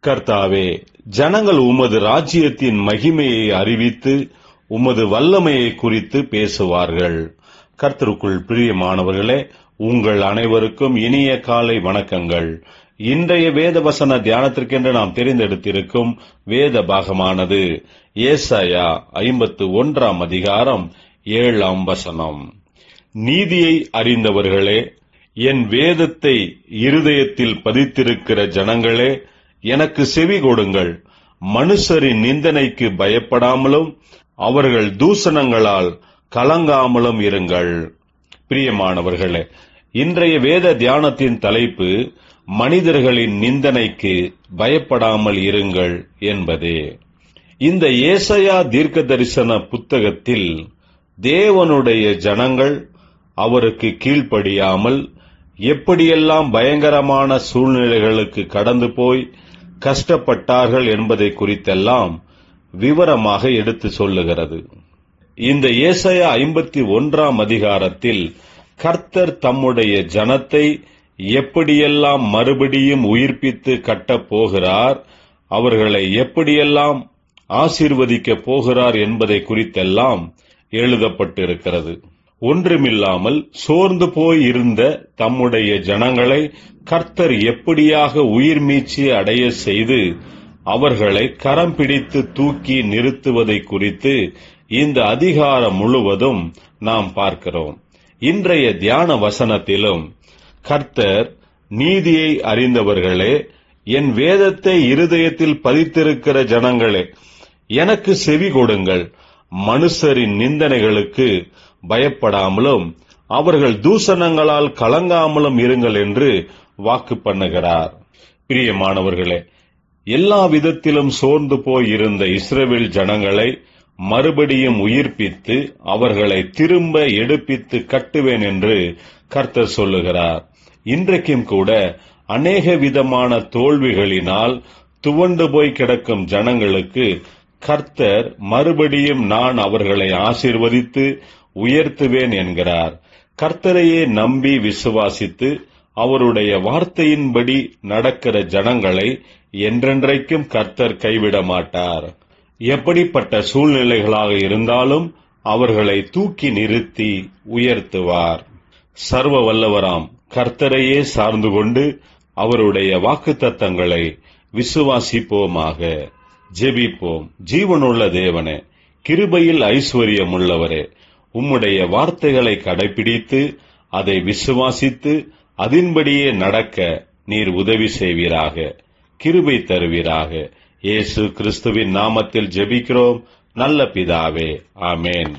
கர்த்தாவே, ஜனங்கள் உமது ராஜ்யத்தின் மகிமையை அறிவித்து உமது வல்லமையை குறித்து பேசுவார்கள். கர்த்தருக்குள் பிரியமானவர்களே, உங்கள் அனைவருக்கும் இனிய காலை வணக்கங்கள். இன்றைய வேத வசன தியானத்திற்கென்று நாம் தெரிந்தெடுத்திருக்கும் வேத பாகமானது ஏசாயா 51 அதிகாரம் 7 வசனம். நீதியை அறிந்தவர்களே, என் வேதத்தை இருதயத்தில் பதித்திருக்கிற ஜனங்களே, எனக்கு செவி கொடுங்கள். மனுஷரின் நிந்தனைக்கு பயப்படாமலும் அவர்கள் தூஷணங்களால் கலங்காமலும் இருங்கள். பிரியமானவர்களே, இன்றைய வேத தியானத்தின் தலைப்பு மனிதர்களின் நிந்தனைக்கு பயப்படாமல் இருங்கள் என்பதே. இந்த ஏசாயா தீர்க்க தரிசன புத்தகத்தில் தேவனுடைய ஜனங்கள் அவருக்கு கீழ்ப்படியாமல் எப்படியெல்லாம் பயங்கரமான சூழ்நிலைகளுக்கு கடந்து போய் கஷ்டப்பட்டார்கள் என்பதை குறித்தெல்லாம் விவரமாக எடுத்து சொல்லுகிறது. இந்த ஏசாயா 51 அதிகாரத்தில் கர்த்தர் தம்முடைய ஜனத்தை எப்படியெல்லாம் மறுபடியும் உயிர்ப்பித்து கட்டப் போகிறார், அவர்களை எப்படியெல்லாம் ஆசீர்வதிக்கப் போகிறார் என்பதை குறித்தெல்லாம் எழுதப்பட்டிருக்கிறது. ஒன்றுமில்லாமல் சோர்ந்து போய் இருந்த தம்முடைய ஜனங்களை கர்த்தர் எப்படியாக உயிர் மீட்சி அடைய செய்து அவர்களை கரம் பிடித்து தூக்கி நிறுத்துவதை குறித்து இந்த அதிகாரம் முழுவதும் நாம் பார்க்கிறோம். இன்றைய தியான வசனத்திலும் கர்த்தர், நீதியை அறிந்தவர்களே, என் வேதத்தை இருதயத்தில் பதித்திருக்கிற ஜனங்களே, எனக்கு செவி கொடுங்கள். மனுஷரின் நிந்தனைகளுக்கு பயப்படாமலும் அவர்கள் தூஷணங்களால் கலங்காமலும் இருங்கள் என்று வாக்கு பண்ணுகிறார். பிரியமானவர்களே, எல்லா விதத்திலும் சோர்ந்து போயிருந்த இஸ்ரவேல் ஜனங்களை மறுபடியும் உயிர்ப்பித்து அவர்களை திரும்ப எடுப்பித்து கட்டுவேன் என்று கர்த்தர் சொல்லுகிறார். இன்றைக்கும் கூட அநேக விதமான தோல்விகளினால் துவண்டு போய் கிடக்கும் ஜனங்களுக்கு கர்த்தர் மறுபடியும் நான் அவர்களை ஆசீர்வதித்து உயர்த்துவேன் என்கிறார். கர்த்தரையே நம்பி விசுவாசித்து அவருடைய வார்த்தையின்படி நடக்கிற ஜனங்களை என்றென்றைக்கும் கர்த்தர் கைவிட மாட்டார். எப்படிப்பட்ட சூழ்நிலைகளாக இருந்தாலும் அவர்களை தூக்கி நிறுத்தி உயர்த்துவார். சர்வ வல்லவராம் கர்த்தரையே சார்ந்து கொண்டு அவருடைய வாக்குத்தத்தங்களை விசுவாசிப்போமாக. ஜெபிப்போம். ஜீவனுள்ள தேவனே, கிருபையில் ஐஸ்வர்யம் உள்ளவரே, உம்முடைய வார்த்தைகளை கடைபிடித்து அதை விசுவாசித்து அதின்படியே நடக்க நீர் உதவி செய்வீராக, கிருபை தருவீராக. இயேசு கிறிஸ்துவின் நாமத்தில் ஜெபிக்கிறோம் நல்ல பிதாவே, ஆமேன்.